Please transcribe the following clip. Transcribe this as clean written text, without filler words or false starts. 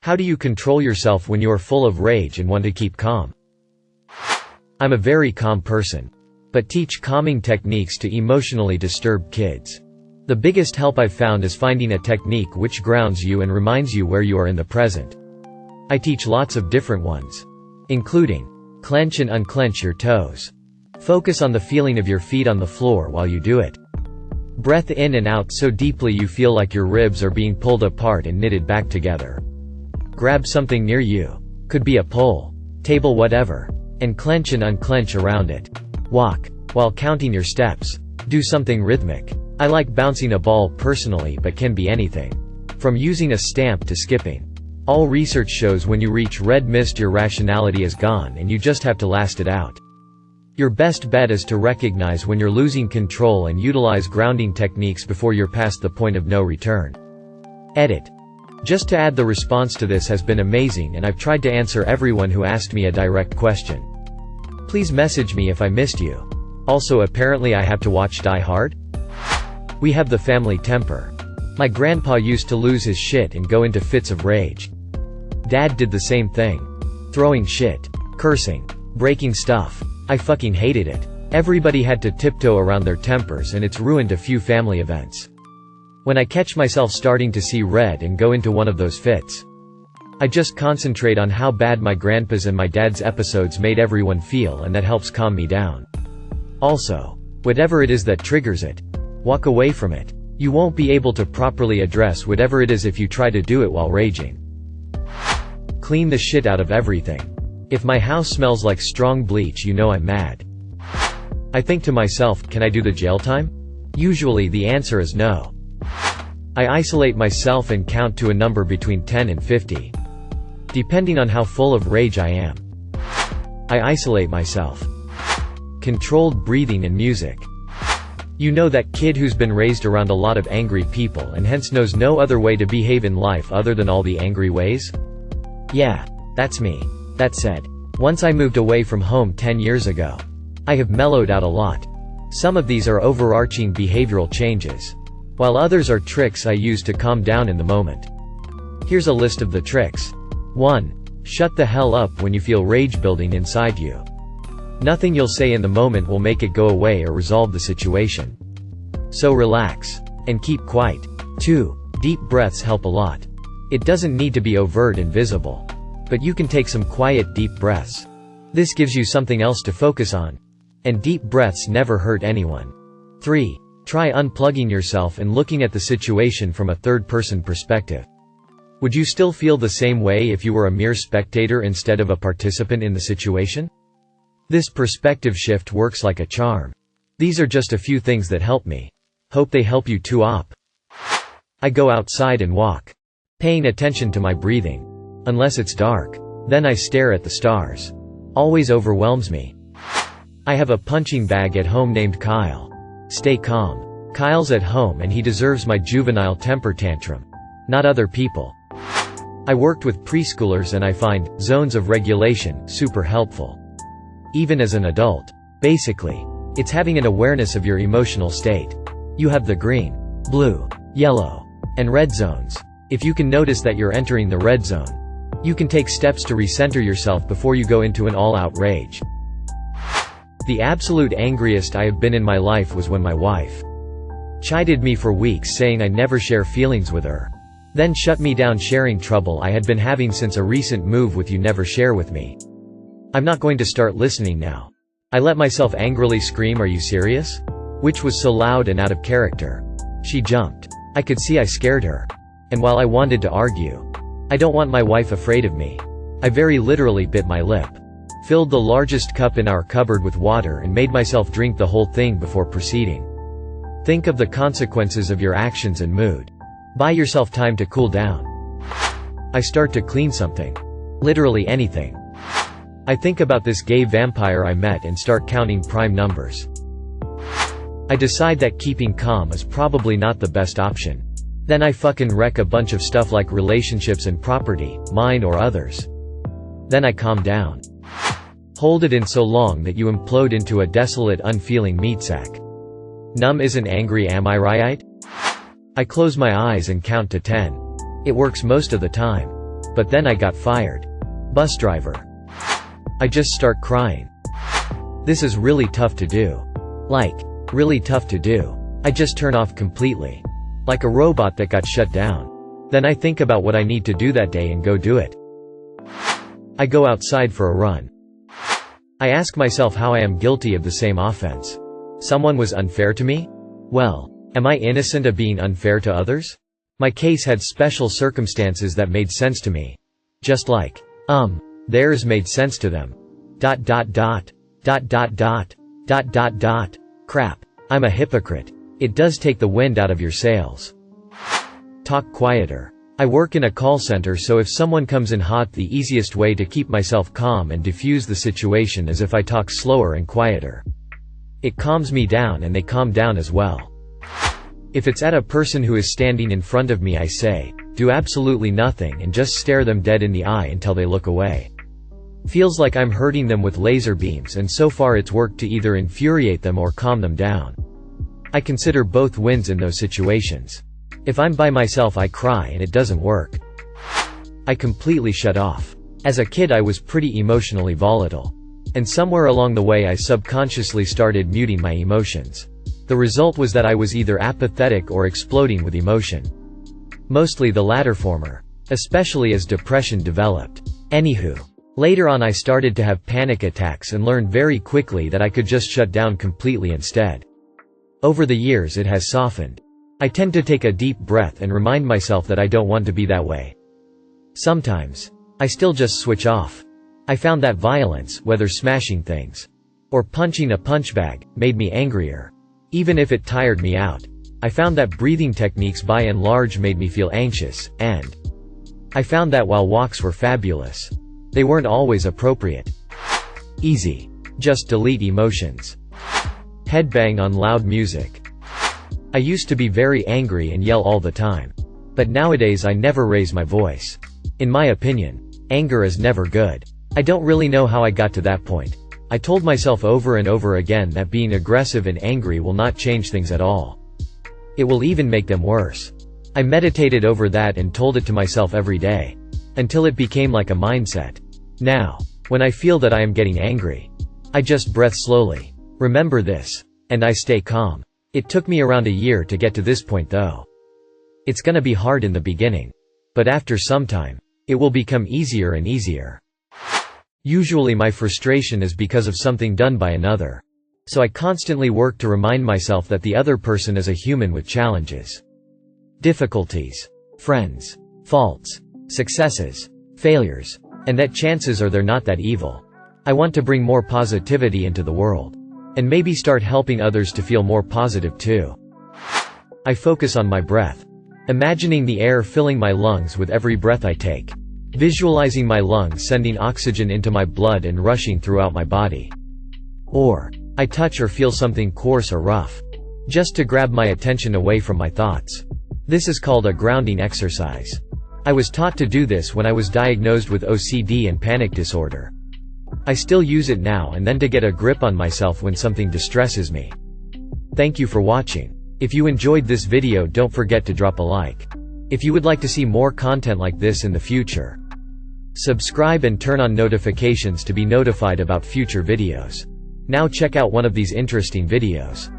How do you control yourself when you are full of rage and want to keep calm? I'm a very calm person. But teach calming techniques to emotionally disturbed kids. The biggest help I've found is finding a technique which grounds you and reminds you where you are in the present. I teach lots of different ones, including clench and unclench your toes. Focus on the feeling of your feet on the floor while you do it. Breath in and out so deeply you feel like your ribs are being pulled apart and knitted back together. Grab something near you. Could be a pole, table, whatever, and clench and unclench around it. Walk while counting your steps. Do something rhythmic. I like bouncing a ball personally, but can be anything from using a stamp to skipping. All research shows when you reach red mist your rationality is gone and you just have to last it out. Your best bet is to recognize when you're losing control and utilize grounding techniques before you're past the point of no return. Edit. Just to add, the response to this has been amazing and I've tried to answer everyone who asked me a direct question. Please message me if I missed you. Also, apparently I have to watch Die Hard? We have the family temper. My grandpa used to lose his shit and go into fits of rage. Dad did the same thing. Throwing shit, cursing, breaking stuff. I fucking hated it. Everybody had to tiptoe around their tempers and it's ruined a few family events. When I catch myself starting to see red and go into one of those fits, I just concentrate on how bad my grandpa's and my dad's episodes made everyone feel, and that helps calm me down. Also, whatever it is that triggers it, walk away from it. You won't be able to properly address whatever it is if you try to do it while raging. Clean the shit out of everything. If my house smells like strong bleach, you know I'm mad. I think to myself, can I do the jail time? Usually the answer is no. I isolate myself and count to a number between 10 and 50. Depending on how full of rage I am. I isolate myself. Controlled breathing and music. You know that kid who's been raised around a lot of angry people and hence knows no other way to behave in life other than all the angry ways? Yeah, that's me. That said, once I moved away from home 10 years ago, I have mellowed out a lot. Some of these are overarching behavioral changes, while others are tricks I use to calm down in the moment. Here's a list of the tricks. 1. Shut the hell up when you feel rage building inside you. Nothing you'll say in the moment will make it go away or resolve the situation. So relax and keep quiet. 2. Deep breaths help a lot. It doesn't need to be overt and visible, but you can take some quiet deep breaths. This gives you something else to focus on. And deep breaths never hurt anyone. 3. Try unplugging yourself and looking at the situation from a third-person perspective. Would you still feel the same way if you were a mere spectator instead of a participant in the situation? This perspective shift works like a charm. These are just a few things that help me. Hope they help you too. I go outside and walk, paying attention to my breathing. Unless it's dark, then I stare at the stars. Always overwhelms me. I have a punching bag at home named Kyle. Stay calm. Kyle's at home and he deserves my juvenile temper tantrum, not other people. I worked with preschoolers and I find zones of regulation super helpful. Even as an adult. Basically, it's having an awareness of your emotional state. You have the green, blue, yellow, and red zones. If you can notice that you're entering the red zone, you can take steps to recenter yourself before you go into an all-out rage. The absolute angriest I have been in my life was when my wife chided me for weeks saying I never share feelings with her. Then shut me down sharing trouble I had been having since a recent move with you never share with me. I'm not going to start listening now. I let myself angrily scream, "Are you serious?" Which was so loud and out of character. She jumped. I could see I scared her. And while I wanted to argue, I don't want my wife afraid of me, I very literally bit my lip, filled the largest cup in our cupboard with water and made myself drink the whole thing before proceeding. Think of the consequences of your actions and mood. Buy yourself time to cool down. I start to clean something. Literally anything. I think about this gay vampire I met and start counting prime numbers. I decide that keeping calm is probably not the best option. Then I fucking wreck a bunch of stuff like relationships and property, mine or others. Then I calm down. Hold it in so long that you implode into a desolate, unfeeling meat sack. Numb isn't angry, am I right? I close my eyes and count to 10. It works most of the time. But then I got fired. Bus driver. I just start crying. This is really tough to do. Like, really tough to do. I just turn off completely. Like a robot that got shut down. Then I think about what I need to do that day and go do it. I go outside for a run. I ask myself how I am guilty of the same offense. Someone was unfair to me? Well, am I innocent of being unfair to others? My case had special circumstances that made sense to me. Just like, theirs made sense to them. ... Crap. I'm a hypocrite. It does take the wind out of your sails. Talk quieter. I work in a call center, so if someone comes in hot, the easiest way to keep myself calm and diffuse the situation is if I talk slower and quieter. It calms me down and they calm down as well. If it's at a person who is standing in front of me, I say, do absolutely nothing and just stare them dead in the eye until they look away. Feels like I'm hurting them with laser beams, and so far it's worked to either infuriate them or calm them down. I consider both wins in those situations. If I'm by myself, I cry and it doesn't work. I completely shut off. As a kid, I was pretty emotionally volatile. And somewhere along the way I subconsciously started muting my emotions. The result was that I was either apathetic or exploding with emotion. Mostly the latter former. Especially as depression developed. Anywho. Later on I started to have panic attacks and learned very quickly that I could just shut down completely instead. Over the years it has softened. I tend to take a deep breath and remind myself that I don't want to be that way. Sometimes, I still just switch off. I found that violence, whether smashing things or punching a punch bag, made me angrier. Even if it tired me out. I found that breathing techniques by and large made me feel anxious, and I found that while walks were fabulous, they weren't always appropriate. Easy. Just delete emotions. Headbang on loud music. I used to be very angry and yell all the time. But nowadays I never raise my voice. In my opinion, anger is never good. I don't really know how I got to that point. I told myself over and over again that being aggressive and angry will not change things at all. It will even make them worse. I meditated over that and told it to myself every day. Until it became like a mindset. Now, when I feel that I am getting angry, I just breath slowly. Remember this. And I stay calm. It took me around a year to get to this point though. It's gonna be hard in the beginning. But after some time, it will become easier and easier. Usually my frustration is because of something done by another. So I constantly work to remind myself that the other person is a human with challenges, difficulties, friends, faults, successes, failures, and that chances are they're not that evil. I want to bring more positivity into the world. And maybe start helping others to feel more positive too. I focus on my breath. Imagining the air filling my lungs with every breath I take. Visualizing my lungs sending oxygen into my blood and rushing throughout my body. Or, I touch or feel something coarse or rough. Just to grab my attention away from my thoughts. This is called a grounding exercise. I was taught to do this when I was diagnosed with OCD and panic disorder. I still use it now and then to get a grip on myself when something distresses me. Thank you for watching. If you enjoyed this video, don't forget to drop a like. If you would like to see more content like this in the future, subscribe and turn on notifications to be notified about future videos. Now check out one of these interesting videos.